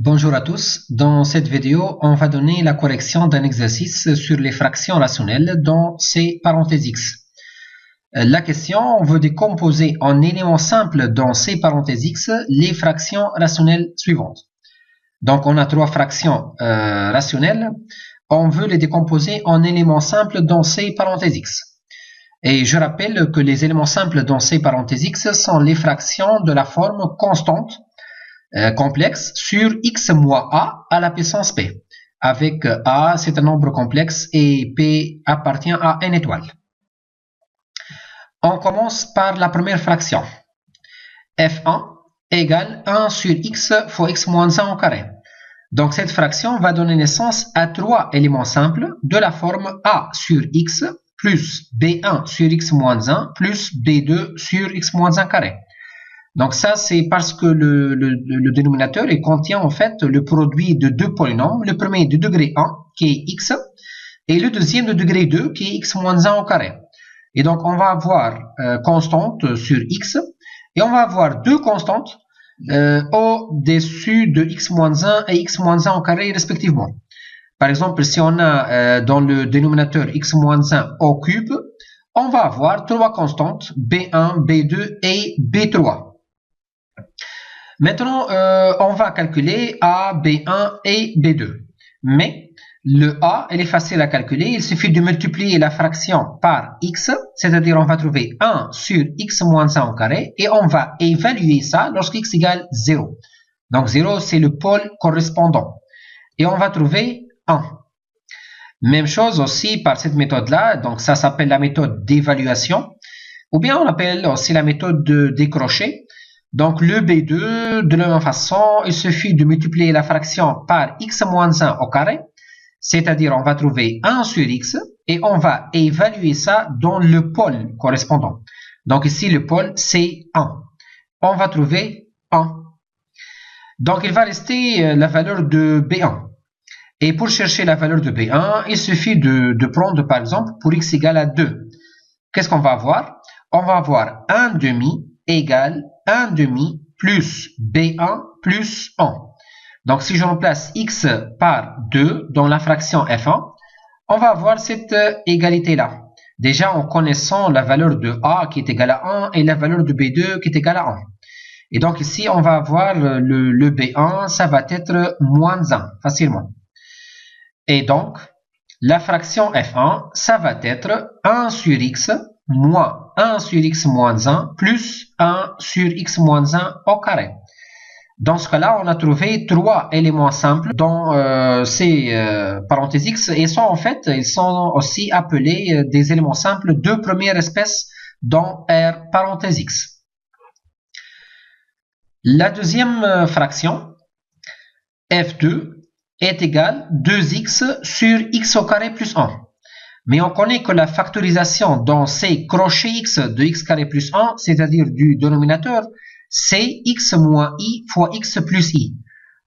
Bonjour à tous, dans cette vidéo, on va donner la correction d'un exercice sur les fractions rationnelles dans C parenthèse X. La question, on veut décomposer en éléments simples dans C parenthèse X les fractions rationnelles suivantes. Donc on a trois fractions rationnelles, on veut les décomposer en éléments simples dans C parenthèse X. Et je rappelle que les éléments simples dans C parenthèse X sont les fractions de la forme constante complexe sur x moins a à la puissance p, avec a c'est un nombre complexe et p appartient à n étoile. On commence par la première fraction. f1 égale 1 sur x fois x moins 1 au carré. Donc cette fraction va donner naissance à trois éléments simples de la forme a sur x plus b1 sur x moins 1 plus b2 sur x moins 1 carré. Donc ça, c'est parce que le dénominateur il contient en fait le produit de deux polynômes. Le premier de degré 1 qui est x et le deuxième de degré 2 qui est x moins 1 au carré. Et donc on va avoir constante sur x et on va avoir deux constantes au-dessus de x moins 1 et x moins 1 au carré respectivement. Par exemple, si on a dans le dénominateur x moins 1 au cube, on va avoir trois constantes b1, b2 et b3. Maintenant, on va calculer A, B1 et B2. Mais le A, il est facile à calculer. Il suffit de multiplier la fraction par x, c'est-à-dire on va trouver 1 sur x moins 1 au carré et on va évaluer ça lorsque x égale 0. Donc 0, c'est le pôle correspondant. Et on va trouver 1. Même chose aussi par cette méthode-là. Donc ça s'appelle la méthode d'évaluation. Ou bien on appelle aussi la méthode de décrocher. Donc le B2, de la même façon, il suffit de multiplier la fraction par x moins 1 au carré, c'est-à-dire on va trouver 1 sur x et on va évaluer ça dans le pôle correspondant. Donc ici le pôle c'est 1. On va trouver 1. Donc il va rester la valeur de B1. Et pour chercher la valeur de B1, il suffit de prendre par exemple pour x égale à 2. Qu'est-ce qu'on va avoir? On va avoir 1 demi égale 1 demi plus B1 plus 1. Donc, si je remplace x par 2 dans la fraction f1, on va avoir cette égalité-là. Déjà, en connaissant la valeur de a qui est égale à 1 et la valeur de b2 qui est égale à 1. Et donc, ici, on va avoir le b1, ça va être moins 1, facilement. Et donc, la fraction f1, ça va être 1 sur x moins 1 sur x moins 1 plus 1 sur x moins 1 au carré. Dans ce cas-là, on a trouvé trois éléments simples dans ces parenthèses x et en fait, ils sont aussi appelés des éléments simples de première espèce dans R parenthèse x. La deuxième fraction, f2, est égale 2x sur x au carré plus 1. Mais on connaît que la factorisation dans C crochet x de x carré plus 1, c'est-à-dire du dénominateur, c'est x moins i fois x plus i.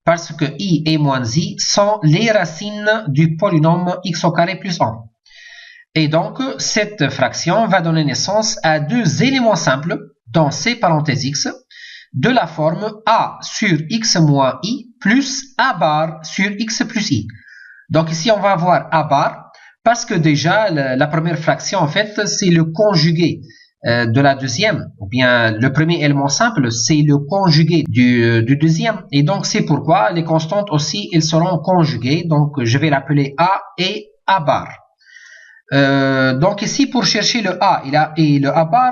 Parce que i et moins i sont les racines du polynôme x au carré plus 1. Et donc, cette fraction va donner naissance à deux éléments simples dans C parenthèse x de la forme a sur x moins i plus a bar sur x plus i. Donc ici, on va avoir a bar. Parce que déjà, la première fraction, en fait, c'est le conjugué de la deuxième. Ou bien, le premier élément simple, c'est le conjugué du deuxième. Et donc, c'est pourquoi les constantes aussi, elles seront conjuguées. Donc, je vais l'appeler A et A bar. Donc, ici, pour chercher le A et le A bar,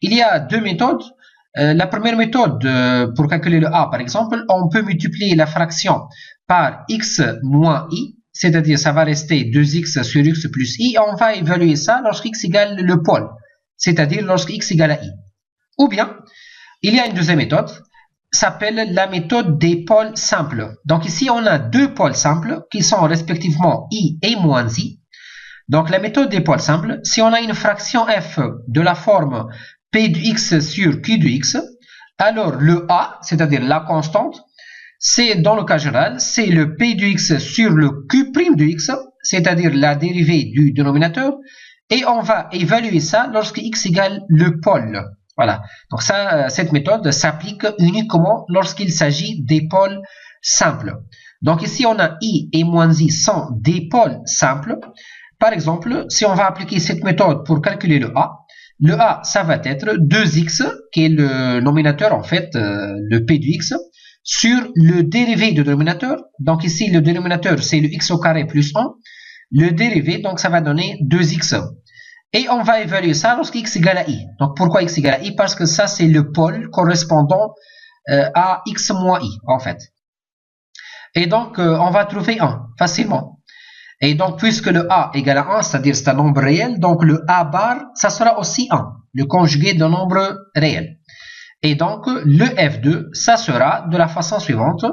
il y a deux méthodes. La première méthode, pour calculer le A, par exemple, on peut multiplier la fraction par x moins i. C'est-à-dire, ça va rester 2x sur x plus i, et on va évaluer ça lorsque x égale le pôle, c'est-à-dire lorsque x égale à i. Ou bien, il y a une deuxième méthode, s'appelle la méthode des pôles simples. Donc ici, on a deux pôles simples qui sont respectivement i et moins i. Donc la méthode des pôles simples, si on a une fraction f de la forme p de x sur q de x, alors le a, c'est-à-dire la constante, c'est dans le cas général, c'est le p de x sur le q' de x, c'est-à-dire la dérivée du dénominateur, et on va évaluer ça lorsque x égale le pôle. Voilà. Donc ça, cette méthode s'applique uniquement lorsqu'il s'agit des pôles simples. Donc ici, on a I et moins I sont des pôles simples. Par exemple, si on va appliquer cette méthode pour calculer le A, ça va être 2x, qui est le nominateur en fait, le P de x, sur le dérivé du dénominateur. Donc ici, le dénominateur, c'est le x au carré plus 1. Le dérivé, donc ça va donner 2x. Et on va évaluer ça lorsque x égale à i. Donc pourquoi x égale à i? Parce que ça, c'est le pôle correspondant à x moins i, en fait. Et donc, on va trouver 1 facilement. Et donc, puisque le a égale à 1, c'est-à-dire c'est un nombre réel, donc le a bar, ça sera aussi 1, le conjugué d'un nombre réel. Et donc, le f2, ça sera de la façon suivante,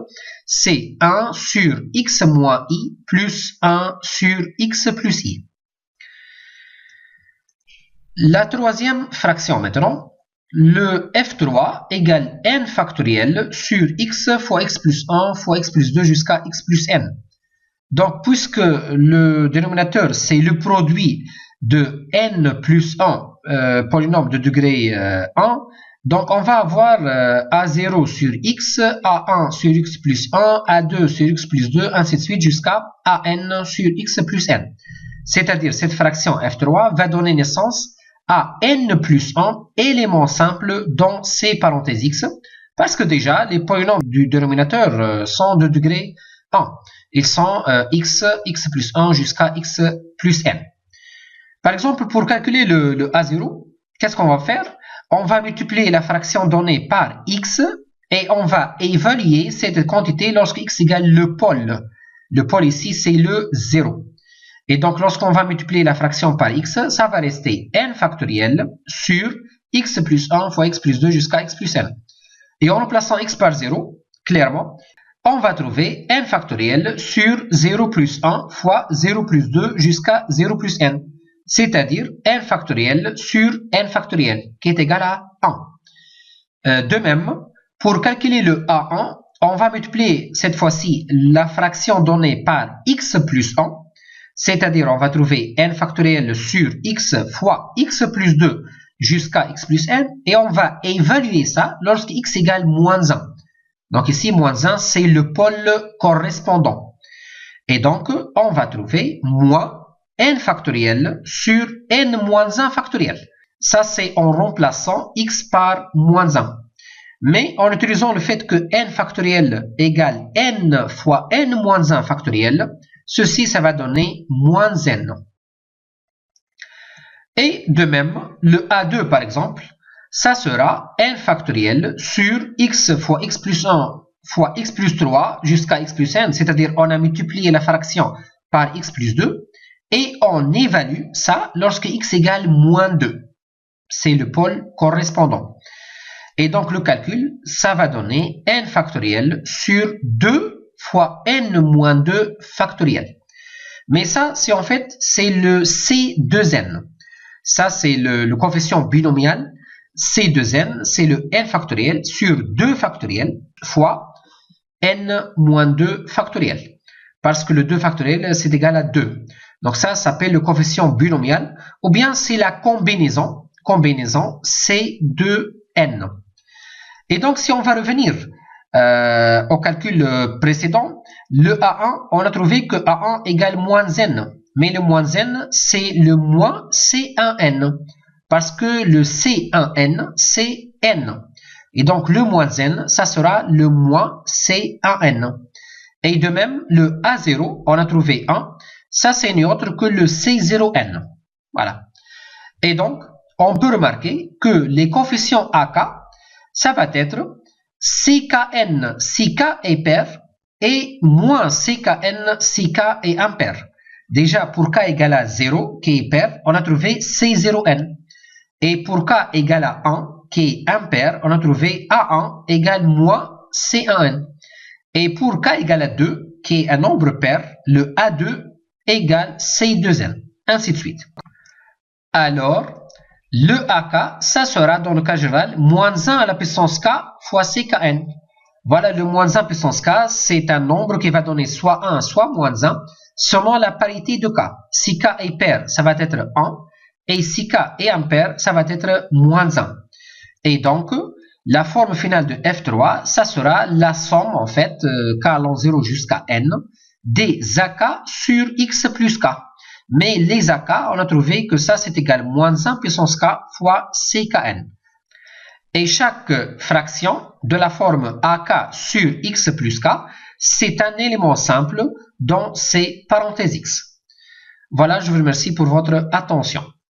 c'est 1 sur x moins i plus 1 sur x plus i. La troisième fraction maintenant, le f3 égale n factoriel sur x fois x plus 1 fois x plus 2 jusqu'à x plus n. Donc, puisque le dénominateur, c'est le produit de n plus 1 polynôme de degré 1, donc on va avoir a0 sur x, a1 sur x plus 1, a2 sur x plus 2, ainsi de suite jusqu'à an sur x plus n. C'est-à-dire, cette fraction f3 va donner naissance à n plus 1 éléments simples dans ces parenthèses x, parce que déjà, les polynômes du dénominateur sont de degré 1. Ils sont x plus 1 jusqu'à x plus n. Par exemple, pour calculer le a0, qu'est-ce qu'on va faire? On va multiplier la fraction donnée par x et on va évaluer cette quantité lorsque x égale le pôle. Le pôle ici, c'est le 0. Et donc, lorsqu'on va multiplier la fraction par x, ça va rester n factoriel sur x plus 1 fois x plus 2 jusqu'à x plus n. Et en remplaçant x par 0, clairement, on va trouver n factoriel sur 0 plus 1 fois 0 plus 2 jusqu'à 0 plus n. C'est-à-dire n factoriel sur n factoriel, qui est égal à 1. De même, pour calculer le a1, on va multiplier cette fois-ci la fraction donnée par x plus 1, c'est-à-dire on va trouver n factoriel sur x fois x plus 2 jusqu'à x plus n, et on va évaluer ça lorsque x égale moins 1. Donc ici, moins 1, c'est le pôle correspondant. Et donc, on va trouver moins n factoriel sur n moins 1 factoriel. Ça, c'est en remplaçant x par moins 1. Mais en utilisant le fait que n factoriel égale n fois n moins 1 factoriel, ceci, ça va donner moins n. Et de même, le a2, par exemple, ça sera n factoriel sur x fois x plus 1 fois x plus 3 jusqu'à x plus n, c'est-à-dire on a multiplié la fraction par x plus 2, et on évalue ça lorsque x égale moins 2. C'est le pôle correspondant. Et donc le calcul, ça va donner n factoriel sur 2 fois n moins 2 factoriel. Mais ça, c'est en fait, c'est le C2n. Ça, c'est le coefficient binomial. C2n, c'est le n factoriel sur 2 factoriel fois n moins 2 factoriel. Parce que le 2 factoriel, c'est égal à 2. Donc ça s'appelle le coefficient binomial. Ou bien c'est la combinaison C2n. Et donc si on va revenir au calcul précédent, le A1, on a trouvé que A1 égale moins n. Mais le moins n, c'est le moins C1n. Parce que le C1n, c'est n. Et donc, le moins n, ça sera le moins C1n. Et de même, le A0, on a trouvé 1. Ça, c'est ni autre que le C0n. Voilà. Et donc, on peut remarquer que les coefficients AK, ça va être CKN si K est pair et moins CKN si K est impair. Déjà, pour K égale à 0, qui est pair, on a trouvé C0n. Et pour K égale à 1, qui est impair, on a trouvé A1 égale moins C1n. Et pour K égale à 2, qui est un nombre pair, le A2 égale C2n. Ainsi de suite. Alors, le AK, ça sera dans le cas général, moins 1 à la puissance K fois CKN. Voilà, le moins 1 puissance K, c'est un nombre qui va donner soit 1, soit moins 1, selon la parité de K. Si K est pair, ça va être 1. Et si K est impair, ça va être moins 1. Et donc, La forme finale de F3, ça sera la somme, en fait, k allant 0 jusqu'à n, des AK sur x plus k. Mais les AK, on a trouvé que ça, c'est égal à moins 1 puissance k fois ckn. Et chaque fraction de la forme AK sur x plus k, c'est un élément simple dans ces parenthèses x. Voilà, je vous remercie pour votre attention.